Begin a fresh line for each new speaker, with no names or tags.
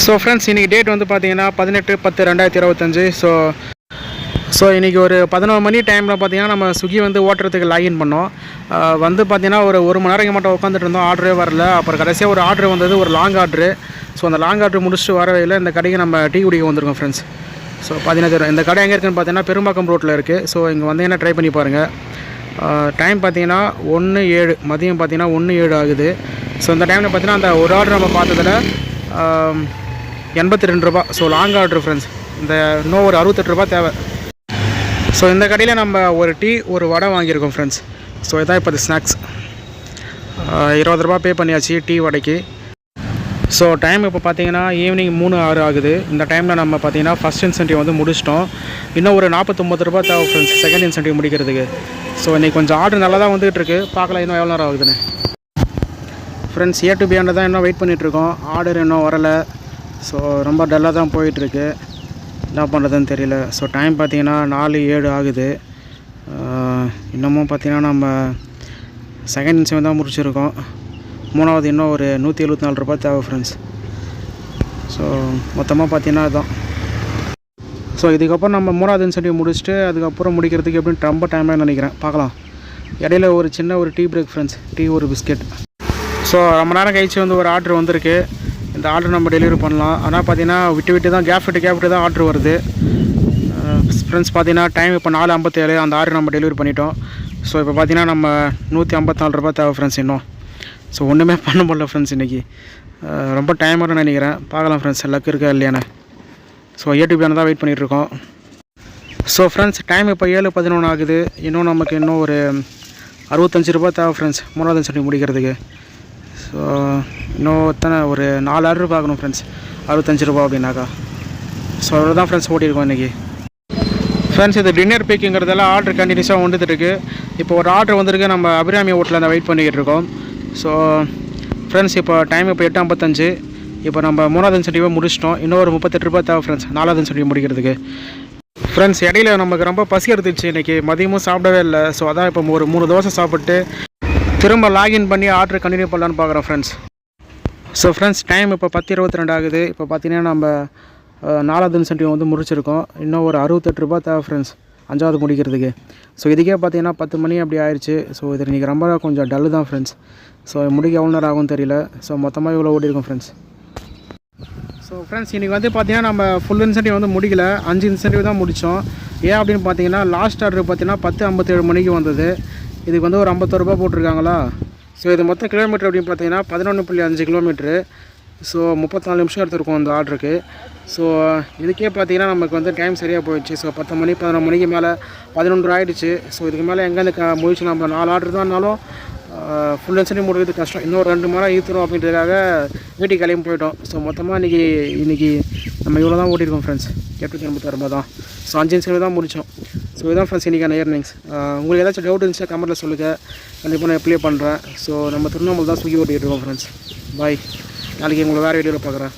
So friends இன்றைக்கி date வந்து பார்த்தீங்கன்னா 18/10/2025. ஸோ இன்றைக்கி ஒரு 11 மணி டைமில் பார்த்தீங்கன்னா நம்ம ஸ்விக்கி வந்து ஓட்டுறதுக்கு லாகின் பண்ணோம். வந்து பார்த்தீங்கன்னா ஒரு மணி நேரம் மட்டும் உட்காந்துட்டு இருந்தோம், ஆர்டரே வரல. அப்புறம் கடைசியாக ஒரு ஆர்டர் வந்தது, ஒரு லாங் ஆர்டரு. ஸோ அந்த லாங் ஆர்டர் முடிச்சுட்டு வரவையில் இந்த கடைக்கு நம்ம டீ குடிக்க வந்திருக்கோம் ஃப்ரெண்ட்ஸ். ஸோ பார்த்தீங்கன்னா இந்த கடை எங்கே இருக்குதுன்னு பார்த்தீங்கன்னா பெரும்பாக்கம் ரோட்டில் இருக்குது. ஸோ இங்கே வந்தீங்கன்னா ட்ரை பண்ணி பாருங்கள். டைம் பார்த்தீங்கன்னா 1:07 மதியம் பார்த்தீங்கன்னா 1:07 ஆகுது. ஸோ இந்த டைமில் பார்த்தீங்கன்னா அந்த ஒரு ஆர்டர் நம்ம பார்த்ததில் 82 ரூபா. So long order friends. இந்த இன்னும் ஒரு 68 ரூபா தேவை. ஸோ இந்த கடையில் நம்ம ஒரு டீ ஒரு வடை வாங்கியிருக்கோம் ஃப்ரெண்ட்ஸ். ஸோ இதான் இப்போ ஸ்நாக்ஸ். 20 ரூபா பே பண்ணியாச்சு டீ வடைக்கு. ஸோ டைம் இப்போ பார்த்தீங்கன்னா ஈவினிங் 3:06 ஆகுது. இந்த டைமில் நம்ம பார்த்தீங்கன்னா ஃபஸ்ட் இன்சென்டிவ் வந்து முடிச்சிட்டோம். இன்னும் ஒரு 49 ரூபா தேவை ஃப்ரெண்ட்ஸ் செகண்ட் இன்சென்டிவ் முடிக்கிறதுக்கு. ஸோ இன்றைக்கி கொஞ்சம் ஆர்டர் நல்லா தான் வந்துகிட்டு இருக்குது. பார்க்கலாம் இன்னும் எவ்வளோ நேரம் ஆகுதுன்னு. ஃப்ரெண்ட்ஸ் A to B தான் இன்னும் வெயிட் பண்ணிகிட்ருக்கோம். ஆர்டர் இன்னும் வரலை. ஸோ ரொம்ப டல்லாக தான் போயிட்டுருக்கு. என்ன பண்ணுறதுன்னு தெரியல. ஸோ டைம் பார்த்தீங்கன்னா 4:07 ஆகுது. இன்னமும் பார்த்தீங்கன்னா நம்ம செகண்ட் இன்சென்டிவ் தான் முடிச்சிருக்கோம். மூணாவது இன்னும் ஒரு 174 ரூபா தேவை ஃப்ரெண்ட்ஸ். ஸோ மொத்தமாக பார்த்தீங்கன்னா அதுதான். ஸோ இதுக்கப்புறம் நம்ம மூணாவது இன்சென்டிவ் முடிச்சுட்டு அதுக்கப்புறம் முடிக்கிறதுக்கு எப்படின்னு ரொம்ப டைமாக நினைக்கிறேன். பார்க்கலாம். இடையில ஒரு சின்ன ஒரு டீ பிரேக் ஃப்ரெண்ட்ஸ். டீ ஒரு பிஸ்கெட். ஸோ ரொம்ப நேரம் கழிச்சு வந்து ஒரு ஆர்டர் வந்திருக்கு. இந்த ஆர்டர் நம்ம டெலிவரி பண்ணலாம். ஆனால் பார்த்தீங்கன்னா விட்டு தான் கேப் விட்டு தான் ஆர்டர் வருது ஃப்ரெண்ட்ஸ். பார்த்தீங்கன்னா டைம் இப்போ 4:57. அந்த ஆர்டர் நம்ம டெலிவரி பண்ணிட்டோம். ஸோ இப்போ பார்த்தீங்கன்னா நம்ம 154 ரூபா தேவை ஃப்ரெண்ட்ஸ் இன்னும். ஸோ ஒன்றுமே பண்ண முடியல ஃப்ரெண்ட்ஸ் இன்றைக்கி. ரொம்ப டைம் வரும்னு நினைக்கிறேன். பார்க்கலாம் ஃப்ரெண்ட்ஸ் லக் இருக்கா இல்லையானே. ஸோ A to B தான் வெயிட் பண்ணிகிட்ருக்கோம். ஸோ ஃப்ரெண்ட்ஸ் டைம் இப்போ 7:11 ஆகுது. இன்னும் நமக்கு இன்னும் ஒரு 65 ரூபா தேவை ஃப்ரெண்ட்ஸ் மூணாவது இன்சென்டிவ் முடிக்கிறதுக்கு. ஸோ இன்னும் எத்தனை ஒரு 4 ஆர்டர் பார்க்கணும் ஃப்ரெண்ட்ஸ். 65 ரூபா அப்படின்னாக்கா. ஸோ அவ்வளோ தான் ஃப்ரெண்ட்ஸ் ஓட்டியிருக்கோம் இன்றைக்கி. ஃப்ரெண்ட்ஸ் இது டின்னர் பேக்குங்கிறதெல்லாம் ஆர்டர் கண்டினியூஸாக வந்துட்டு இருக்குது. இப்போ ஒரு ஆர்டர் வந்திருக்கு. நம்ம அபிராமி ஹோட்டலில் அந்த வெயிட் பண்ணிக்கிட்டு இருக்கோம். ஸோ ஃப்ரெண்ட்ஸ் இப்போ டைம் இப்போ 8:55. இப்போ நம்ம மூணாவது இன்சென்டிவை முடிச்சிட்டோம். இன்னும் ஒரு 38 ரூபா தேவை ஃப்ரெண்ட்ஸ் நாலாவது இன்சென்டிவ் முடிக்கிறதுக்கு. ஃப்ரெண்ட்ஸ் இடையில நமக்கு ரொம்ப பசி எடுத்துச்சு இன்றைக்கி. மதியமும் சாப்பிடவே இல்லை. ஸோ அதான் இப்போ ஒரு 3 தோசை சாப்பிட்டு திரும்ப லாகின் பண்ணி ஆர்டர் கண்டினியூ பண்ணலான்னு பார்க்குறோம் ஃப்ரெண்ட்ஸ். ஸோ ஃப்ரெண்ட்ஸ் டைம் இப்போ 10:22 ஆகுது. இப்போ பார்த்தீங்கன்னா நம்ம நாலாவது இன்சென்டிவ் வந்து முடிச்சிருக்கோம். இன்னும் ஒரு 68 ரூபா தேவை ஃப்ரெண்ட்ஸ் அஞ்சாவது முடிக்கிறதுக்கு. ஸோ இதுக்கே பார்த்தீங்கன்னா 10 மணி அப்படி ஆயிடுச்சு. ஸோ இது இன்றைக்கி ரொம்ப கொஞ்சம் டல்லு தான் ஃப்ரெண்ட்ஸ். ஸோ முடிக்க எவ்வளோ நேரம் ஆகும்னு தெரியல. ஸோ மொத்தமாக இவ்வளோ ஓடிருக்கோம் ஃப்ரெண்ட்ஸ். ஸோ ஃப்ரெண்ட்ஸ் இன்றைக்கி வந்து பார்த்தீங்கன்னா நம்ம ஃபுல் இன்சென்டிவ் வந்து முடிக்கல. 5 இன்சென்டிவ் தான் முடித்தோம். ஏன் அப்படின்னு பார்த்தீங்கன்னா லாஸ்ட் ஆர்டர் பார்த்தீங்கன்னா 10:57 மணிக்கு வந்தது. இதுக்கு வந்து ஒரு 51 ரூபா போட்டிருக்காங்களா. ஸோ இது மொத்தம் கிலோமீட்டர் அப்படின்னு பார்த்தீங்கன்னா 11.5 கிலோமீட்ரு. ஸோ 34 நிமிஷம் எடுத்துருக்கோம் அந்த ஆர்டருக்கு. ஸோ இதுக்கே பார்த்தீங்கன்னா நமக்கு வந்து டைம் சரியாக போயிடுச்சு. ஸோ 10 மணி 11 மணிக்கு மேலே 11 ஆகிடுச்சு. ஸோ இதுக்கு மேலே எங்கேருந்து முடிச்சு நம்ம 4 ஆர்டர் தான் இருந்தாலும் ஃபுல் இன்சென்டிவ் முடிக்கிறது கஷ்டம். இன்னும் 2 மணி நேரம் ஈத்துரும் அப்படின்றதுக்காக வீட்டுக்கு கிளம்பி போயிட்டோம். ஸோ மொத்தமாக இன்றைக்கி நம்ம இவ்வளோ தான் ஓட்டியிருக்கோம் ஃப்ரெண்ட்ஸ். 886 ரூபா தான். ஸோ 5 இன்சென்டிவ் தான் முடித்தோம். ஸோ இதுதான் ஃப்ரெண்ட்ஸ் இன்றைக்கான ஏர்னிங்ஸ். உங்களுக்கு ஏதாச்சும் டவுட் இருந்துச்சுன்னா கமெண்ட்டில் சொல்லுங்கள். கண்டிப்பாக நான் அப்ளை பண்ணுறேன். ஸோ நம்ம திருவண்ணாமலை தான் ஸ்விக்கி ஓட்டிகிட்டு இருக்கோம் ஃப்ரெண்ட்ஸ். பாய். நாளைக்கு உங்களை வேறு வீடியோவில் பார்க்குறேன்.